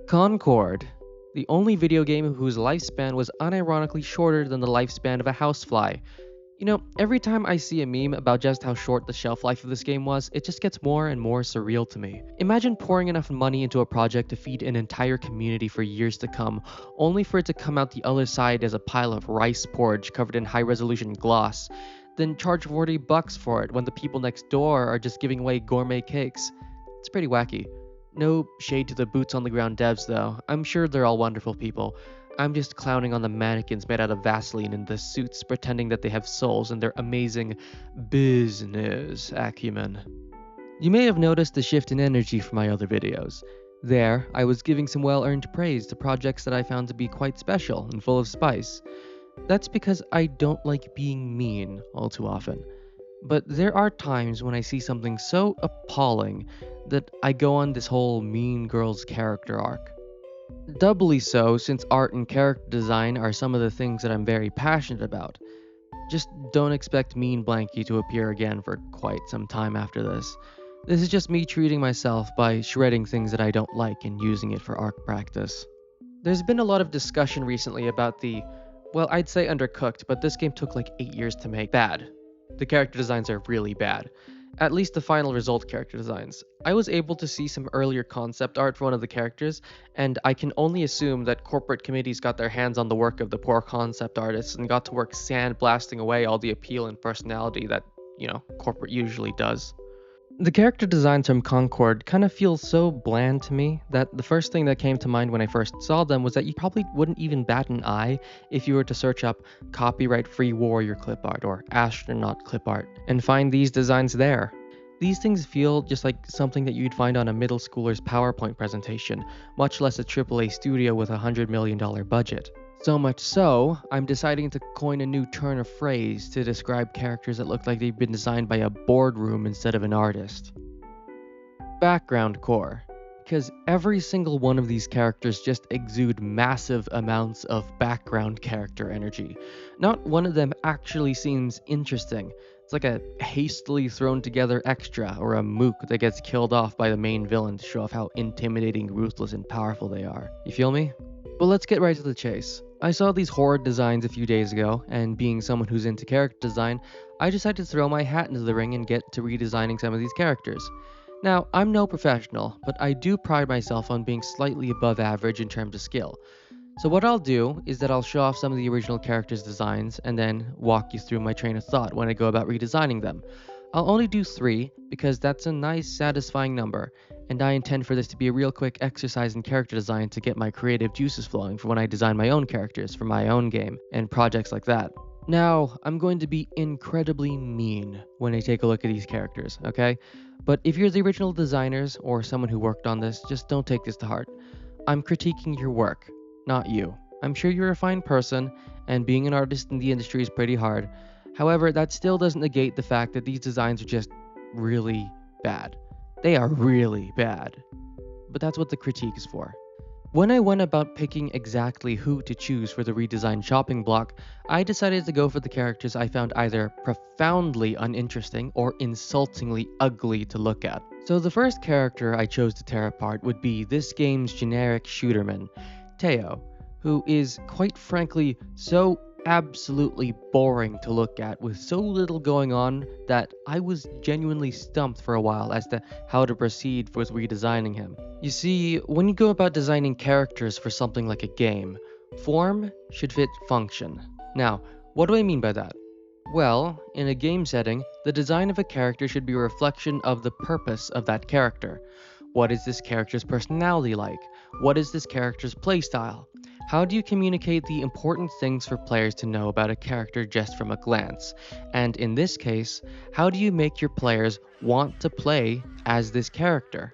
Concord, the only video game whose lifespan was unironically shorter than the lifespan of a housefly. You know, every time I see a meme about just how short the shelf life of this game was, it just gets more and more surreal to me. Imagine pouring enough money into a project to feed an entire community for years to come, only for it to come out the other side as a pile of rice porridge covered in high-resolution gloss, then charge $40 for it when the people next door are just giving away gourmet cakes. It's pretty wacky. No shade to the boots on the ground devs though, I'm sure they're all wonderful people. I'm just clowning on the mannequins made out of Vaseline in the suits pretending that they have souls and their amazing business acumen. You may have noticed the shift in energy from my other videos. There, I was giving some well-earned praise to projects that I found to be quite special and full of spice. That's because I don't like being mean all too often. But there are times when I see something so appalling that I go on this whole mean girl's character arc. Doubly so since art and character design are some of the things that I'm very passionate about. Just don't expect Mean Blanky to appear again for quite some time after this. This is just me treating myself by shredding things that I don't like and using it for art practice. There's been a lot of discussion recently about well, I'd say undercooked, but this game took like 8 years to make. Bad. The character designs are really bad. At least the final result character designs. I was able to see some earlier concept art for one of the characters, and I can only assume that corporate committees got their hands on the work of the poor concept artists and got to work sandblasting away all the appeal and personality that, corporate usually does. The character designs from Concord kind of feel so bland to me that the first thing that came to mind when I first saw them was that you probably wouldn't even bat an eye if you were to search up copyright-free warrior clip art or astronaut clip art and find these designs there. These things feel just like something that you'd find on a middle schooler's PowerPoint presentation, much less a AAA studio with a $100 million budget. So much so, I'm deciding to coin a new turn of phrase to describe characters that look like they've been designed by a boardroom instead of an artist. Background core. Because every single one of these characters just exude massive amounts of background character energy. Not one of them actually seems interesting. It's like a hastily thrown together extra or a mook that gets killed off by the main villain to show off how intimidating, ruthless, and powerful they are. You feel me? But let's get right to the chase. I saw these horror designs a few days ago, and being someone who's into character design, I decided to throw my hat into the ring and get to redesigning some of these characters. Now, I'm no professional, but I do pride myself on being slightly above average in terms of skill. So what I'll do is that I'll show off some of the original characters' designs and then walk you through my train of thought when I go about redesigning them. I'll only do 3 because that's a nice, satisfying number, and I intend for this to be a real quick exercise in character design to get my creative juices flowing for when I design my own characters for my own game and projects like that. Now, I'm going to be incredibly mean when I take a look at these characters, okay? But if you're the original designers or someone who worked on this, just don't take this to heart. I'm critiquing your work, not you. I'm sure you're a fine person, and being an artist in the industry is pretty hard. However, that still doesn't negate the fact that these designs are just really bad. They are really bad. But that's what the critique is for. When I went about picking exactly who to choose for the redesigned shopping block, I decided to go for the characters I found either profoundly uninteresting or insultingly ugly to look at. So the first character I chose to tear apart would be this game's generic shooterman, Teo, who is quite frankly so absolutely boring to look at with so little going on that I was genuinely stumped for a while as to how to proceed with redesigning him. You see, when you go about designing characters for something like a game, form should fit function. Now, what do I mean by that? Well, in a game setting, the design of a character should be a reflection of the purpose of that character. What is this character's personality like? What is this character's playstyle? How do you communicate the important things for players to know about a character just from a glance? And in this case, how do you make your players want to play as this character?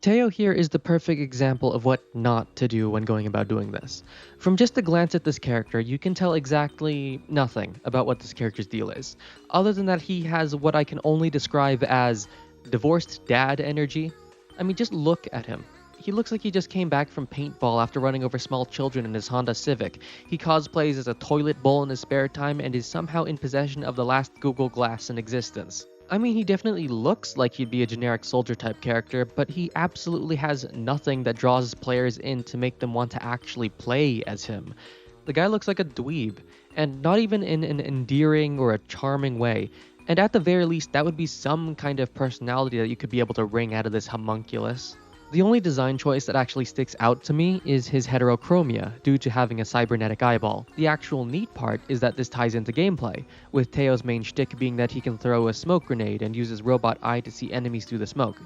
Teo here is the perfect example of what not to do when going about doing this. From just a glance at this character, you can tell exactly nothing about what this character's deal is, other than that he has what I can only describe as divorced dad energy. I mean, just look at him. He looks like he just came back from paintball after running over small children in his Honda Civic. He cosplays as a toilet bowl in his spare time and is somehow in possession of the last Google Glass in existence. I mean, he definitely looks like he'd be a generic soldier type character, but he absolutely has nothing that draws players in to make them want to actually play as him. The guy looks like a dweeb, and not even in an endearing or a charming way. And at the very least, that would be some kind of personality that you could be able to wring out of this homunculus. The only design choice that actually sticks out to me is his heterochromia, due to having a cybernetic eyeball. The actual neat part is that this ties into gameplay, with Teo's main shtick being that he can throw a smoke grenade and use his robot eye to see enemies through the smoke.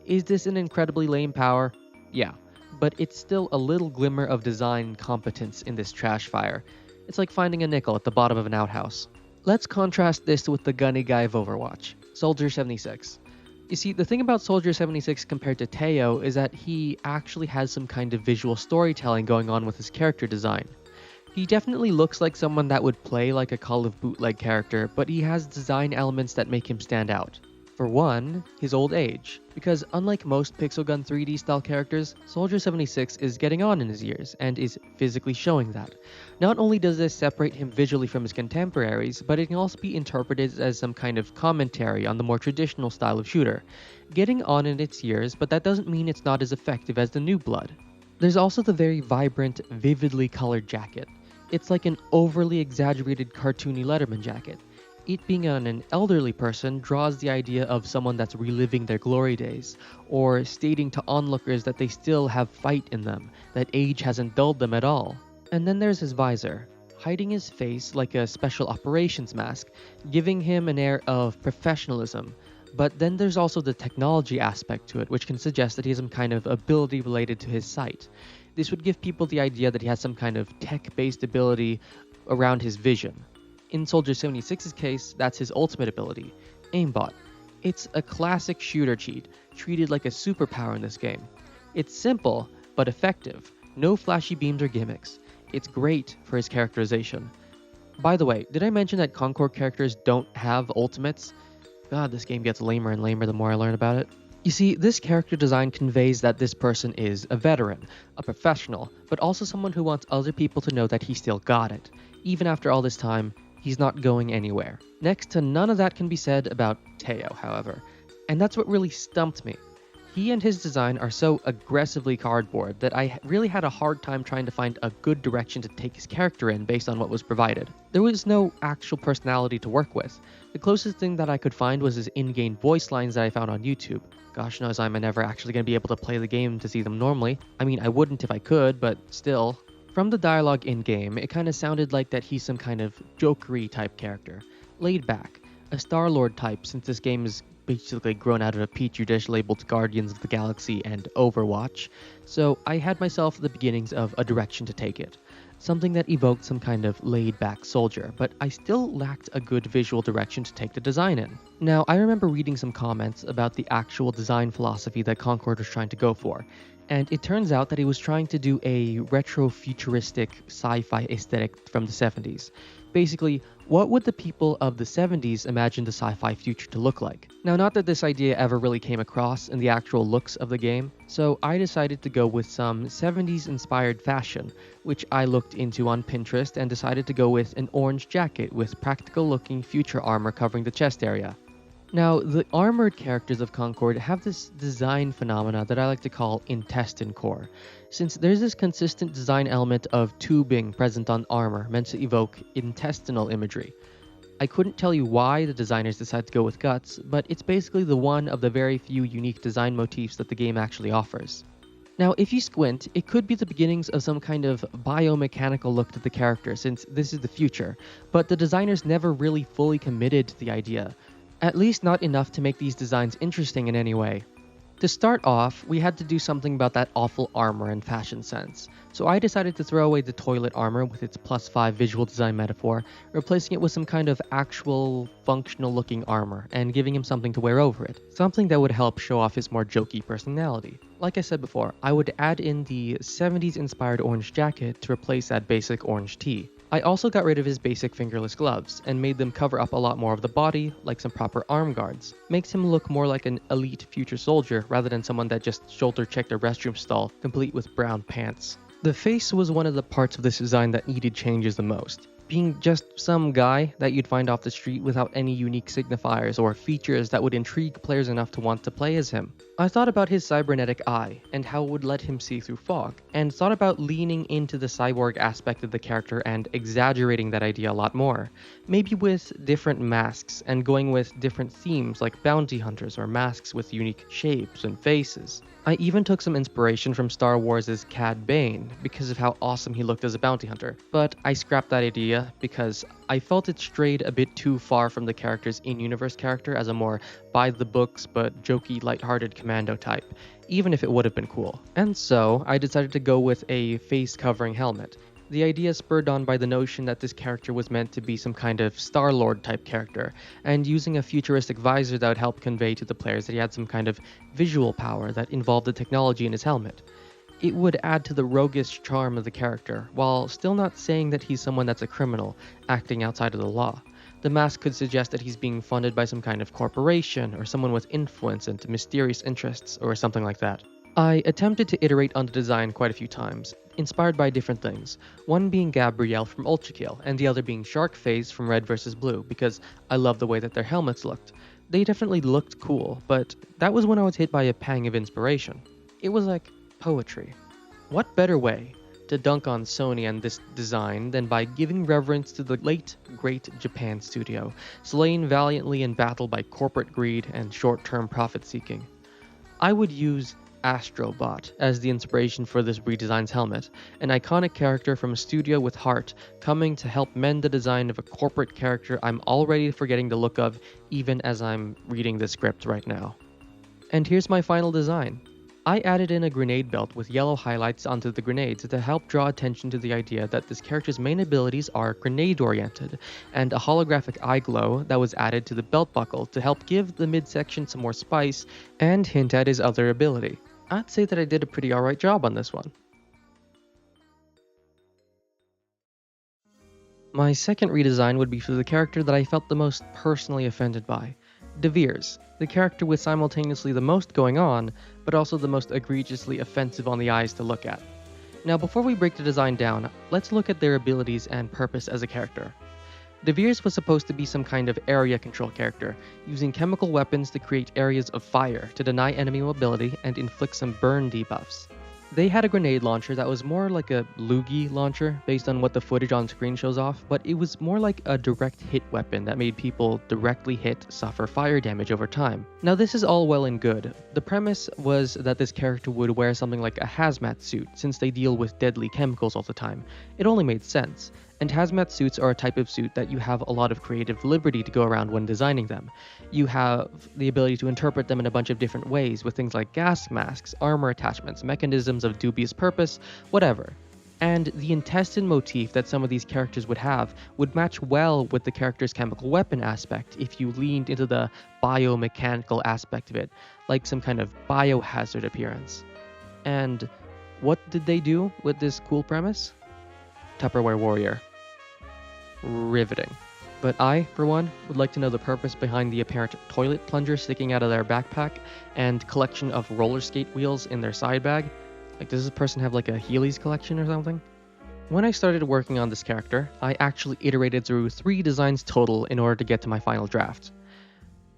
Is this an incredibly lame power? Yeah, but it's still a little glimmer of design competence in this trash fire. It's like finding a nickel at the bottom of an outhouse. Let's contrast this with the gunny guy of Overwatch, Soldier 76. You see, the thing about Soldier 76 compared to Teo is that he actually has some kind of visual storytelling going on with his character design. He definitely looks like someone that would play like a Call of bootleg character, but he has design elements that make him stand out. For one, his old age, because unlike most Pixel Gun 3D style characters, Soldier 76 is getting on in his years and is physically showing that. Not only does this separate him visually from his contemporaries, but it can also be interpreted as some kind of commentary on the more traditional style of shooter. Getting on in its years, but that doesn't mean it's not as effective as the new blood. There's also the very vibrant, vividly colored jacket. It's like an overly exaggerated cartoony Letterman jacket. It being on an elderly person draws the idea of someone that's reliving their glory days, or stating to onlookers that they still have fight in them, that age hasn't dulled them at all. And then there's his visor, hiding his face like a special operations mask, giving him an air of professionalism. But then there's also the technology aspect to it, which can suggest that he has some kind of ability related to his sight. This would give people the idea that he has some kind of tech-based ability around his vision. In Soldier 76's case, that's his ultimate ability, Aimbot. It's a classic shooter cheat, treated like a superpower in this game. It's simple, but effective. No flashy beams or gimmicks. It's great for his characterization. By the way, did I mention that Concord characters don't have ultimates? God, this game gets lamer and lamer the more I learn about it. You see, this character design conveys that this person is a veteran, a professional, but also someone who wants other people to know that he still got it. Even after all this time, he's not going anywhere. Next to none of that can be said about Teo, however. And that's what really stumped me. He and his design are so aggressively cardboard that I really had a hard time trying to find a good direction to take his character in based on what was provided. There was no actual personality to work with. The closest thing that I could find was his in-game voice lines that I found on YouTube. Gosh knows I'm never actually going to be able to play the game to see them normally. I mean, I wouldn't if I could, but still. From the dialogue in-game, it kind of sounded like that he's some kind of jokery type character. Laid back, a Star-Lord type since this game is basically grown out of a petri dish labeled Guardians of the Galaxy and Overwatch, so I had myself the beginnings of a direction to take it. Something that evoked some kind of laid-back soldier, but I still lacked a good visual direction to take the design in. Now, I remember reading some comments about the actual design philosophy that Concord was trying to go for, and it turns out that he was trying to do a retro-futuristic sci-fi aesthetic from the 70s. Basically, what would the people of the 70s imagine the sci-fi future to look like? Now, not that this idea ever really came across in the actual looks of the game, so I decided to go with some 70s inspired fashion, which I looked into on Pinterest and decided to go with an orange jacket with practical looking future armor covering the chest area. Now, the armored characters of Concord have this design phenomena that I like to call intestine core, since there's this consistent design element of tubing present on armor meant to evoke intestinal imagery. I couldn't tell you why the designers decided to go with guts, but it's basically the one of the very few unique design motifs that the game actually offers. Now, if you squint, it could be the beginnings of some kind of biomechanical look to the character, since this is the future, but the designers never really fully committed to the idea. At least not enough to make these designs interesting in any way. To start off, we had to do something about that awful armor and fashion sense, so I decided to throw away the toilet armor with its +5 visual design metaphor, replacing it with some kind of actual, functional looking armor, and giving him something to wear over it, something that would help show off his more jokey personality. Like I said before, I would add in the 70s inspired orange jacket to replace that basic orange tee. I also got rid of his basic fingerless gloves and made them cover up a lot more of the body, like some proper arm guards. Makes him look more like an elite future soldier rather than someone that just shoulder checked a restroom stall, complete with brown pants. The face was one of the parts of this design that needed changes the most. being just some guy that you'd find off the street without any unique signifiers or features that would intrigue players enough to want to play as him. I thought about his cybernetic eye and how it would let him see through fog, and thought about leaning into the cyborg aspect of the character and exaggerating that idea a lot more. Maybe with different masks and going with different themes like bounty hunters or masks with unique shapes and faces. I even took some inspiration from Star Wars' Cad Bane because of how awesome he looked as a bounty hunter, but I scrapped that idea because I felt it strayed a bit too far from the character's in-universe character as a more by-the-books but jokey, lighthearted commando type, even if it would have been cool. And so, I decided to go with a face-covering helmet. The idea spurred on by the notion that this character was meant to be some kind of Star-Lord type character, and using a futuristic visor that would help convey to the players that he had some kind of visual power that involved the technology in his helmet. It would add to the roguish charm of the character, while still not saying that he's someone that's a criminal, acting outside of the law. The mask could suggest that he's being funded by some kind of corporation, or someone with influence and mysterious interests, or something like that. I attempted to iterate on the design quite a few times, inspired by different things, one being Gabrielle from Ultrakill, and the other being Sharkface from Red vs. Blue, because I love the way that their helmets looked. They definitely looked cool, but that was when I was hit by a pang of inspiration. It was like poetry. What better way to dunk on Sony and this design than by giving reverence to the late, great Japan studio, slain valiantly in battle by corporate greed and short-term profit-seeking. I would use Astrobot as the inspiration for this Redesigns helmet, an iconic character from a studio with heart, coming to help mend the design of a corporate character I'm already forgetting the look of even as I'm reading the script right now. And here's my final design. I added in a grenade belt with yellow highlights onto the grenades to help draw attention to the idea that this character's main abilities are grenade-oriented, and a holographic eye glow that was added to the belt buckle to help give the midsection some more spice and hint at his other ability. I'd say that I did a pretty alright job on this one. My second redesign would be for the character that I felt the most personally offended by, De Veers, the character with simultaneously the most going on, but also the most egregiously offensive on the eyes to look at. Now before we break the design down, let's look at their abilities and purpose as a character. De Veers was supposed to be some kind of area control character, using chemical weapons to create areas of fire to deny enemy mobility and inflict some burn debuffs. They had a grenade launcher that was more like a loogie launcher based on what the footage on screen shows off, but it was more like a direct hit weapon that made people directly hit suffer fire damage over time. Now this is all well and good. The premise was that this character would wear something like a hazmat suit since they deal with deadly chemicals all the time. It only made sense. And hazmat suits are a type of suit that you have a lot of creative liberty to go around when designing them. You have the ability to interpret them in a bunch of different ways with things like gas masks, armor attachments, mechanisms of dubious purpose, whatever. And the intestine motif that some of these characters would have would match well with the character's chemical weapon aspect if you leaned into the biomechanical aspect of it, like some kind of biohazard appearance. And what did they do with this cool premise? Tupperware Warrior. Riveting. But I, for one, would like to know the purpose behind the apparent toilet plunger sticking out of their backpack and collection of roller skate wheels in their side bag. Like, does this person have like a Heelys collection or something? When I started working on this character, I actually iterated through 3 designs total in order to get to my final draft.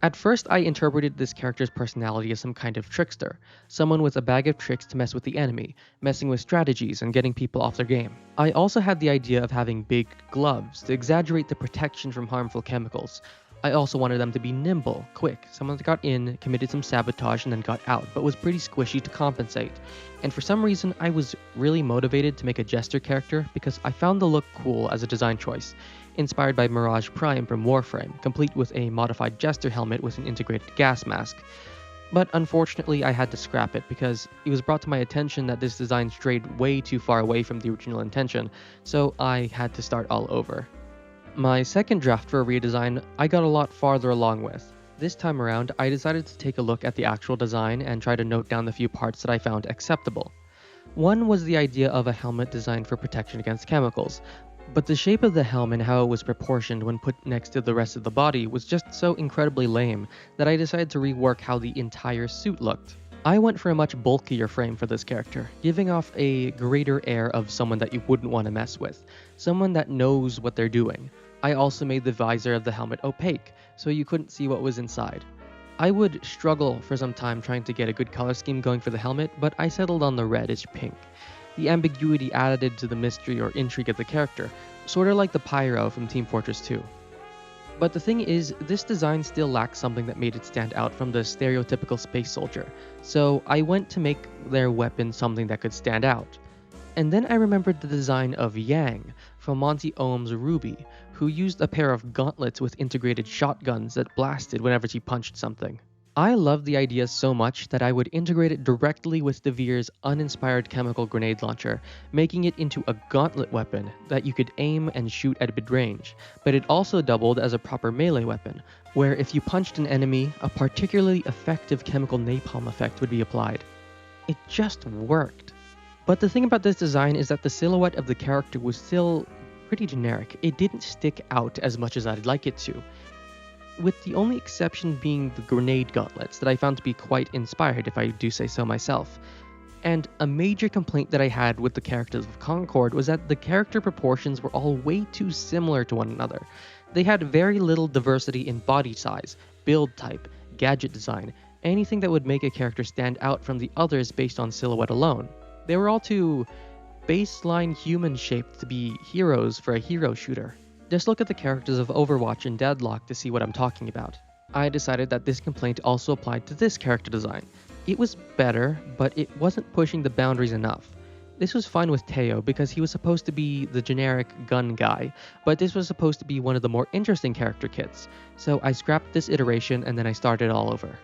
At first, I interpreted this character's personality as some kind of trickster, someone with a bag of tricks to mess with the enemy, messing with strategies and getting people off their game. I also had the idea of having big gloves to exaggerate the protection from harmful chemicals. I also wanted them to be nimble, quick, someone that got in, committed some sabotage and then got out, but was pretty squishy to compensate. And for some reason, I was really motivated to make a jester character because I found the look cool as a design choice, inspired by Mirage Prime from Warframe, complete with a modified jester helmet with an integrated gas mask. But unfortunately, I had to scrap it because it was brought to my attention that this design strayed way too far away from the original intention, so I had to start all over. My second draft for a redesign, I got a lot farther along with. This time around, I decided to take a look at the actual design and try to note down the few parts that I found acceptable. One was the idea of a helmet designed for protection against chemicals, but the shape of the helm and how it was proportioned when put next to the rest of the body was just so incredibly lame that I decided to rework how the entire suit looked. I went for a much bulkier frame for this character, giving off a greater air of someone that you wouldn't want to mess with, someone that knows what they're doing. I also made the visor of the helmet opaque, so you couldn't see what was inside. I would struggle for some time trying to get a good color scheme going for the helmet, but I settled on the reddish pink. The ambiguity added to the mystery or intrigue of the character, sorta like the pyro from Team Fortress 2. But the thing is, this design still lacks something that made it stand out from the stereotypical space soldier, so I went to make their weapon something that could stand out. And then I remembered the design of Yang from Monty Ohm's Ruby, who used a pair of gauntlets with integrated shotguns that blasted whenever she punched something. I loved the idea so much that I would integrate it directly with Devere's uninspired chemical grenade launcher, making it into a gauntlet weapon that you could aim and shoot at mid-range, but it also doubled as a proper melee weapon, where if you punched an enemy, a particularly effective chemical napalm effect would be applied. It just worked. But the thing about this design is that the silhouette of the character was still pretty generic. It didn't stick out as much as I'd like it to, with the only exception being the grenade gauntlets that I found to be quite inspired, if I do say so myself. And a major complaint that I had with the characters of Concord was that the character proportions were all way too similar to one another. They had very little diversity in body size, build type, gadget design, anything that would make a character stand out from the others based on silhouette alone. They were all too baseline human shaped to be heroes for a hero shooter. Just look at the characters of Overwatch and Deadlock to see what I'm talking about. I decided that this complaint also applied to this character design. It was better, but it wasn't pushing the boundaries enough. This was fine with Teo because he was supposed to be the generic gun guy, but this was supposed to be one of the more interesting character kits, so I scrapped this iteration and then I started all over.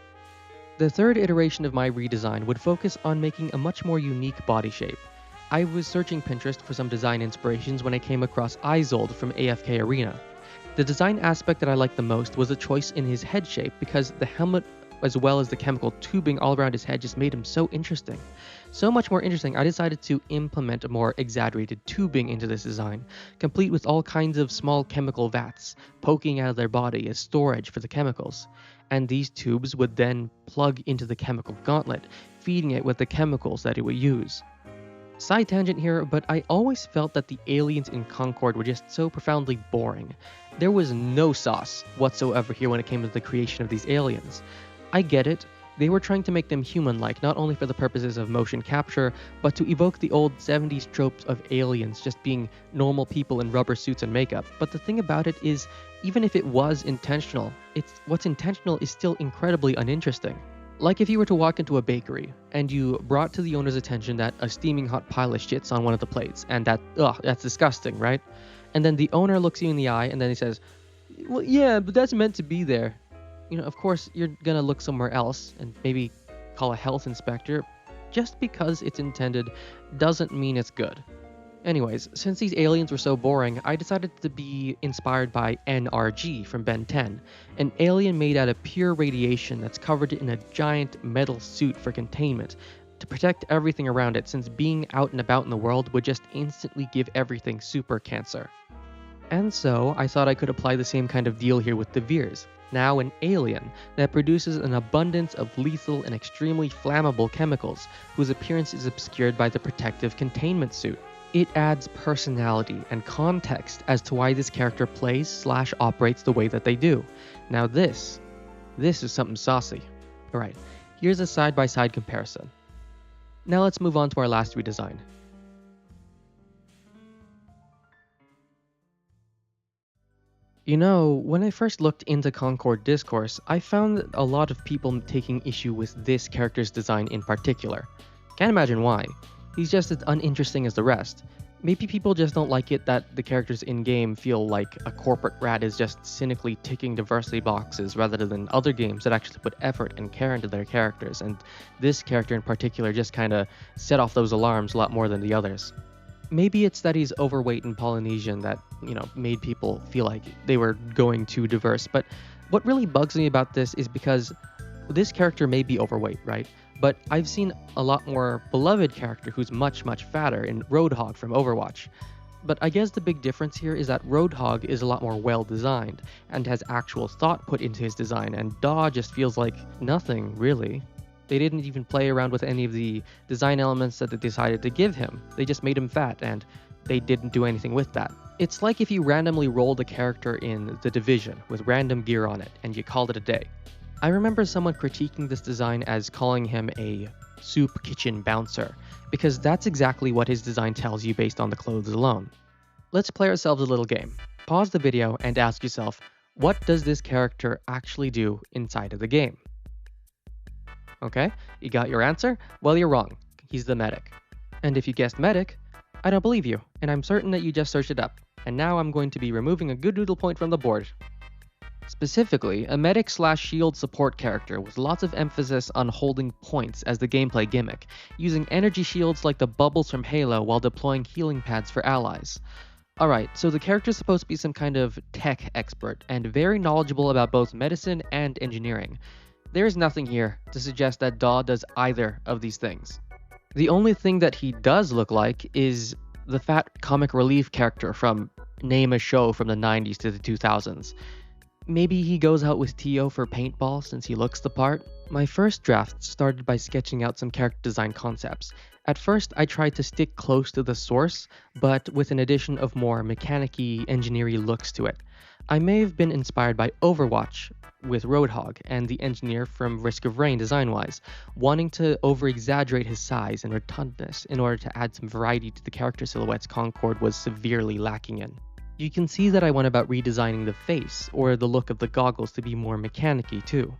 The third iteration of my redesign would focus on making a much more unique body shape. I was searching Pinterest for some design inspirations when I came across Isolde from AFK Arena. The design aspect that I liked the most was the choice in his head shape because the helmet as well as the chemical tubing all around his head just made him so interesting. So much more interesting, I decided to implement a more exaggerated tubing into this design, complete with all kinds of small chemical vats poking out of their body as storage for the chemicals. And these tubes would then plug into the chemical gauntlet, feeding it with the chemicals that it would use. Side tangent here, but I always felt that the aliens in Concord were just so profoundly boring. There was no sauce whatsoever here when it came to the creation of these aliens. I get it, they were trying to make them human-like not only for the purposes of motion capture, but to evoke the old 70s tropes of aliens just being normal people in rubber suits and makeup. But the thing about it is, even if it was intentional, what's intentional is still incredibly uninteresting. Like if you were to walk into a bakery and you brought to the owner's attention that a steaming hot pile of shit's on one of the plates and that's disgusting, right? And then the owner looks you in the eye and then he says, well, yeah, but that's meant to be there. You know, of course, you're gonna look somewhere else and maybe call a health inspector. Just because it's intended doesn't mean it's good. Anyways, since these aliens were so boring, I decided to be inspired by NRG from Ben 10, an alien made out of pure radiation that's covered in a giant metal suit for containment, to protect everything around it since being out and about in the world would just instantly give everything super cancer. And so, I thought I could apply the same kind of deal here with Devere's, now an alien that produces an abundance of lethal and extremely flammable chemicals whose appearance is obscured by the protective containment suit. It adds personality and context as to why this character plays/operates the way that they do. Now this is something saucy. Alright, here's a side-by-side comparison. Now let's move on to our last redesign. You know, when I first looked into Concord discourse, I found a lot of people taking issue with this character's design in particular. Can't imagine why. He's just as uninteresting as the rest. Maybe people just don't like it that the characters in-game feel like a corporate rat is just cynically ticking diversity boxes rather than other games that actually put effort and care into their characters, and this character in particular just kinda set off those alarms a lot more than the others. Maybe it's that he's overweight and Polynesian that, made people feel like they were going too diverse, but what really bugs me about this is because this character may be overweight, right? But I've seen a lot more beloved character who's much, much fatter in Roadhog from Overwatch. But I guess the big difference here is that Roadhog is a lot more well designed and has actual thought put into his design, and Daw just feels like nothing, really. They didn't even play around with any of the design elements that they decided to give him. They just made him fat, and they didn't do anything with that. It's like if you randomly rolled a character in The Division with random gear on it, and you called it a day. I remember someone critiquing this design as calling him a soup kitchen bouncer, because that's exactly what his design tells you based on the clothes alone. Let's play ourselves a little game. Pause the video and ask yourself, what does this character actually do inside of the game? Okay, you got your answer? Well, you're wrong. He's the medic. And if you guessed medic, I don't believe you, and I'm certain that you just searched it up. And now I'm going to be removing a good noodle point from the board. Specifically, a medic/shield support character with lots of emphasis on holding points as the gameplay gimmick, using energy shields like the bubbles from Halo while deploying healing pads for allies. Alright, so the character's supposed to be some kind of tech expert, and very knowledgeable about both medicine and engineering. There is nothing here to suggest that Daw does either of these things. The only thing that he does look like is the fat comic relief character from name a show from the 90s to the 2000s. Maybe he goes out with Tio for paintball since he looks the part? My first draft started by sketching out some character design concepts. At first, I tried to stick close to the source, but with an addition of more mechanic-y, engineer-y looks to it. I may have been inspired by Overwatch with Roadhog and the engineer from Risk of Rain design-wise, wanting to over-exaggerate his size and rotundness in order to add some variety to the character silhouettes Concord was severely lacking in. You can see that I went about redesigning the face, or the look of the goggles to be more mechanic-y too.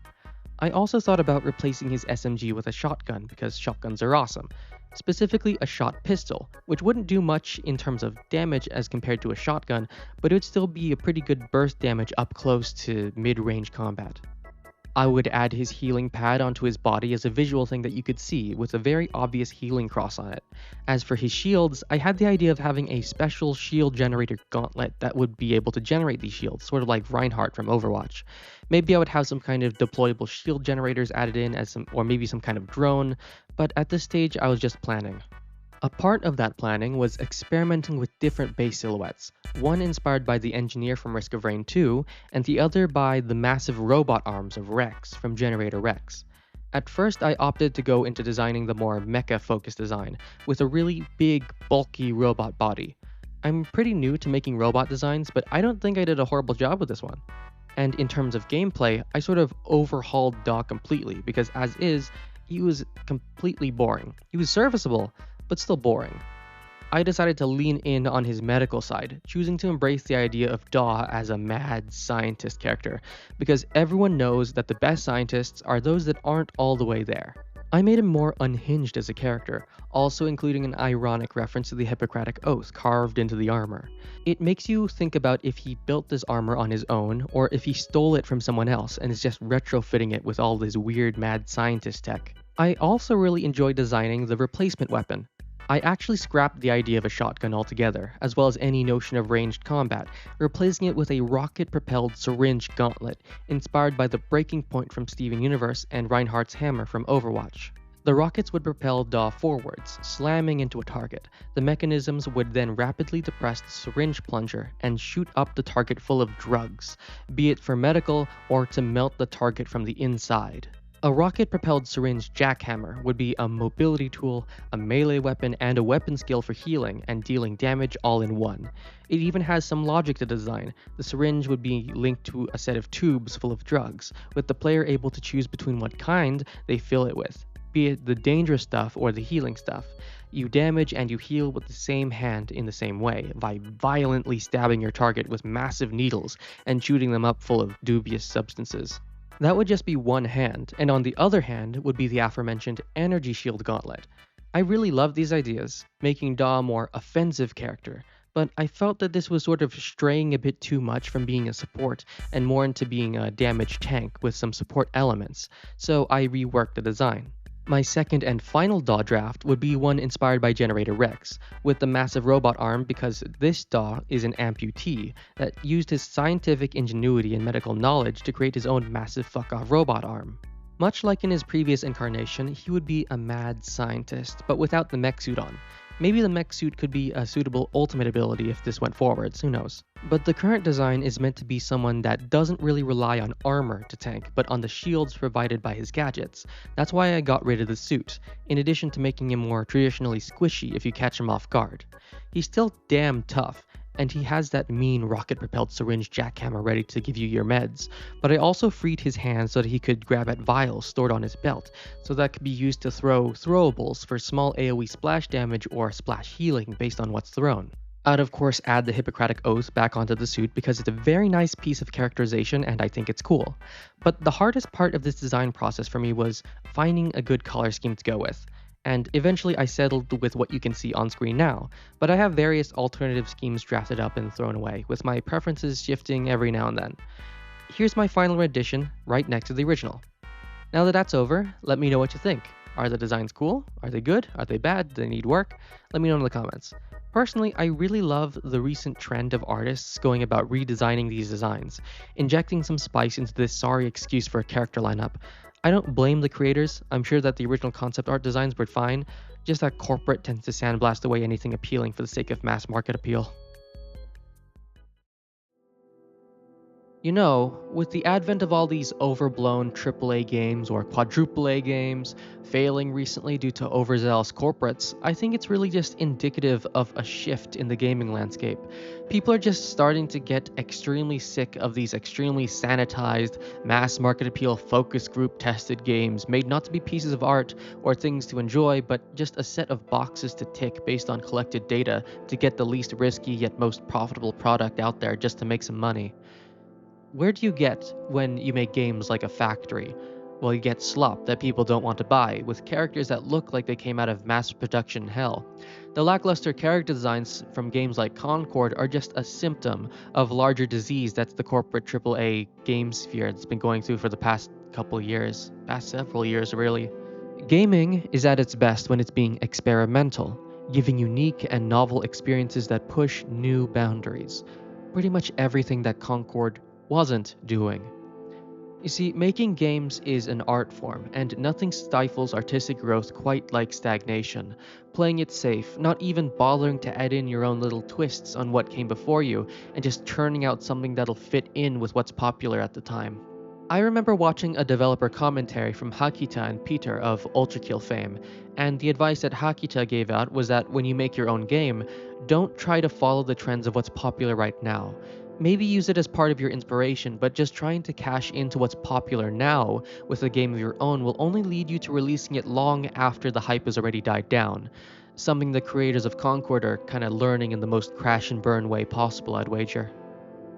I also thought about replacing his SMG with a shotgun because shotguns are awesome, specifically a shot pistol, which wouldn't do much in terms of damage as compared to a shotgun, but it would still be a pretty good burst damage up close to mid-range combat. I would add his healing pad onto his body as a visual thing that you could see with a very obvious healing cross on it. As for his shields, I had the idea of having a special shield generator gauntlet that would be able to generate these shields, sort of like Reinhardt from Overwatch. Maybe I would have some kind of deployable shield generators added in or maybe some kind of drone, but at this stage I was just planning. A part of that planning was experimenting with different base silhouettes, one inspired by the engineer from Risk of Rain 2, and the other by the massive robot arms of Rex from Generator Rex. At first, I opted to go into designing the more mecha-focused design, with a really big, bulky robot body. I'm pretty new to making robot designs, but I don't think I did a horrible job with this one. And in terms of gameplay, I sort of overhauled Daw completely, because as is, he was completely boring. He was serviceable, but still boring. I decided to lean in on his medical side, choosing to embrace the idea of Daw as a mad scientist character, because everyone knows that the best scientists are those that aren't all the way there. I made him more unhinged as a character, also including an ironic reference to the Hippocratic Oath carved into the armor. It makes you think about if he built this armor on his own, or if he stole it from someone else and is just retrofitting it with all this weird mad scientist tech. I also really enjoyed designing the replacement weapon. I actually scrapped the idea of a shotgun altogether, as well as any notion of ranged combat, replacing it with a rocket-propelled syringe gauntlet, inspired by the breaking point from Steven Universe and Reinhardt's hammer from Overwatch. The rockets would propel Daw forwards, slamming into a target. The mechanisms would then rapidly depress the syringe plunger and shoot up the target full of drugs, be it for medical or to melt the target from the inside. A rocket-propelled syringe jackhammer would be a mobility tool, a melee weapon, and a weapon skill for healing and dealing damage all in one. It even has some logic to design. The syringe would be linked to a set of tubes full of drugs, with the player able to choose between what kind they fill it with, be it the dangerous stuff or the healing stuff. You damage and you heal with the same hand in the same way, by violently stabbing your target with massive needles and shooting them up full of dubious substances. That would just be one hand, and on the other hand would be the aforementioned energy shield gauntlet. I really love these ideas, making Daw a more offensive character, but I felt that this was sort of straying a bit too much from being a support and more into being a damage tank with some support elements, so I reworked the design. My second and final Daw draft would be one inspired by Generator Rex, with the massive robot arm because this Daw is an amputee that used his scientific ingenuity and medical knowledge to create his own massive fuck-off robot arm. Much like in his previous incarnation, he would be a mad scientist, but without the mech suit on. Maybe the mech suit could be a suitable ultimate ability if this went forwards, who knows. But the current design is meant to be someone that doesn't really rely on armor to tank, but on the shields provided by his gadgets. That's why I got rid of the suit, in addition to making him more traditionally squishy if you catch him off guard. He's still damn tough, and he has that mean rocket-propelled syringe jackhammer ready to give you your meds, but I also freed his hands so that he could grab at vials stored on his belt, so that could be used to throw throwables for small AoE splash damage or splash healing based on what's thrown. I'd of course add the Hippocratic Oath back onto the suit because it's a very nice piece of characterization and I think it's cool. But the hardest part of this design process for me was finding a good color scheme to go with. And eventually I settled with what you can see on screen now, but I have various alternative schemes drafted up and thrown away, with my preferences shifting every now and then. Here's my final rendition, right next to the original. Now that that's over, let me know what you think. Are the designs cool? Are they good? Are they bad? Do they need work? Let me know in the comments. Personally, I really love the recent trend of artists going about redesigning these designs, injecting some spice into this sorry excuse for a character lineup. I don't blame the creators. I'm sure that the original concept art designs were fine, just that corporate tends to sandblast away anything appealing for the sake of mass market appeal. You know, with the advent of all these overblown AAA games or quadruple A games failing recently due to overzealous corporates, I think it's really just indicative of a shift in the gaming landscape. People are just starting to get extremely sick of these extremely sanitized, mass market appeal focus group tested games made not to be pieces of art or things to enjoy, but just a set of boxes to tick based on collected data to get the least risky yet most profitable product out there just to make some money. Where do you get when you make games like a factory? Well, you get slop that people don't want to buy, with characters that look like they came out of mass production hell. The lackluster character designs from games like Concord are just a symptom of larger disease that's the corporate AAA game sphere that's been going through for the past several years really. Gaming is at its best when it's being experimental, giving unique and novel experiences that push new boundaries. Pretty much everything that Concord wasn't doing. You see, making games is an art form, and nothing stifles artistic growth quite like stagnation. Playing it safe, not even bothering to add in your own little twists on what came before you, and just churning out something that'll fit in with what's popular at the time. I remember watching a developer commentary from Hakita and Peter of Ultrakill fame, and the advice that Hakita gave out was that when you make your own game, don't try to follow the trends of what's popular right now. Maybe use it as part of your inspiration, but just trying to cash into what's popular now with a game of your own will only lead you to releasing it long after the hype has already died down. Something the creators of Concord are kinda learning in the most crash and burn way possible, I'd wager.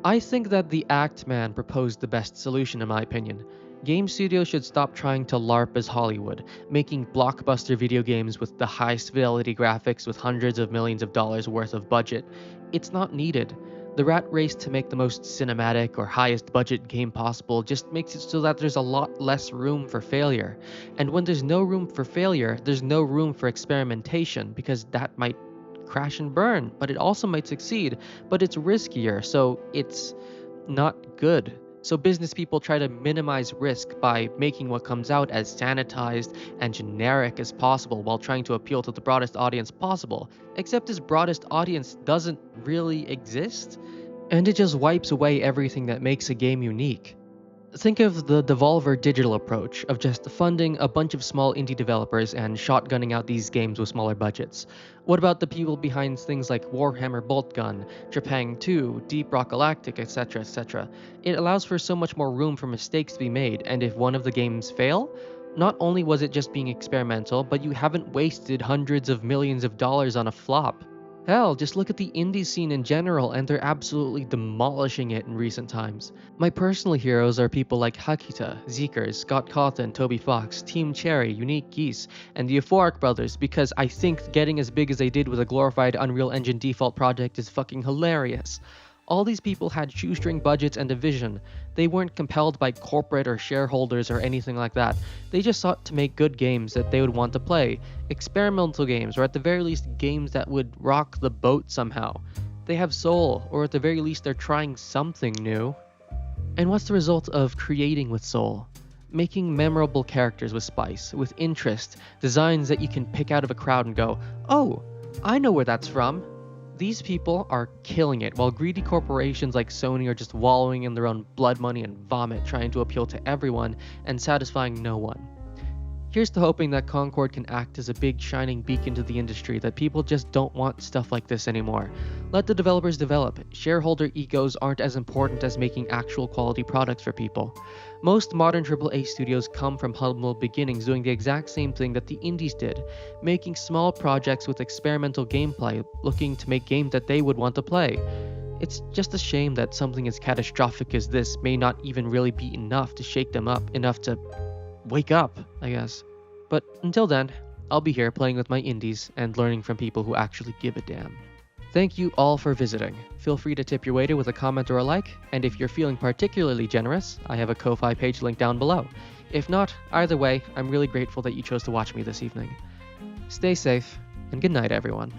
I think that the Act Man proposed the best solution in my opinion. Game studios should stop trying to LARP as Hollywood, making blockbuster video games with the highest fidelity graphics with hundreds of millions of dollars worth of budget. It's not needed. The rat race to make the most cinematic or highest budget game possible just makes it so that there's a lot less room for failure. And when there's no room for failure, there's no room for experimentation because that might crash and burn, but it also might succeed, but it's riskier, so it's not good. So business people try to minimize risk by making what comes out as sanitized and generic as possible while trying to appeal to the broadest audience possible, except this broadest audience doesn't really exist, and it just wipes away everything that makes a game unique. Think of the Devolver Digital approach of just funding a bunch of small indie developers and shotgunning out these games with smaller budgets. What about the people behind things like Warhammer Boltgun, Trepang 2, Deep Rock Galactic, etc., etc.? It allows for so much more room for mistakes to be made, and if one of the games fail, not only was it just being experimental, but you haven't wasted hundreds of millions of dollars on a flop. Hell, just look at the indie scene in general, and they're absolutely demolishing it in recent times. My personal heroes are people like Hakita, Zeekers, Scott Cawthon, Toby Fox, Team Cherry, Unique Geese, and the Euphoric Brothers, because I think getting as big as they did with a glorified Unreal Engine default project is fucking hilarious. All these people had shoestring budgets and a vision. They weren't compelled by corporate or shareholders or anything like that. They just sought to make good games that they would want to play. Experimental games, or at the very least games that would rock the boat somehow. They have soul, or at the very least they're trying something new. And what's the result of creating with soul? making memorable characters with spice, with interest, designs that you can pick out of a crowd and go, oh, I know where that's from. These people are killing it, while greedy corporations like Sony are just wallowing in their own blood money and vomit, trying to appeal to everyone and satisfying no one. Here's to hoping that Concord can act as a big shining beacon to the industry, that people just don't want stuff like this anymore. Let the developers develop. Shareholder egos aren't as important as making actual quality products for people. Most modern AAA studios come from humble beginnings, doing the exact same thing that the indies did, making small projects with experimental gameplay, looking to make games that they would want to play. It's just a shame that something as catastrophic as this may not even really be enough to shake them up, enough to wake up, I guess. But until then, I'll be here playing with my indies and learning from people who actually give a damn. Thank you all for visiting. Feel free to tip your waiter with a comment or a like, and if you're feeling particularly generous, I have a Ko-Fi page linked down below. If not, either way, I'm really grateful that you chose to watch me this evening. Stay safe, and good night, everyone.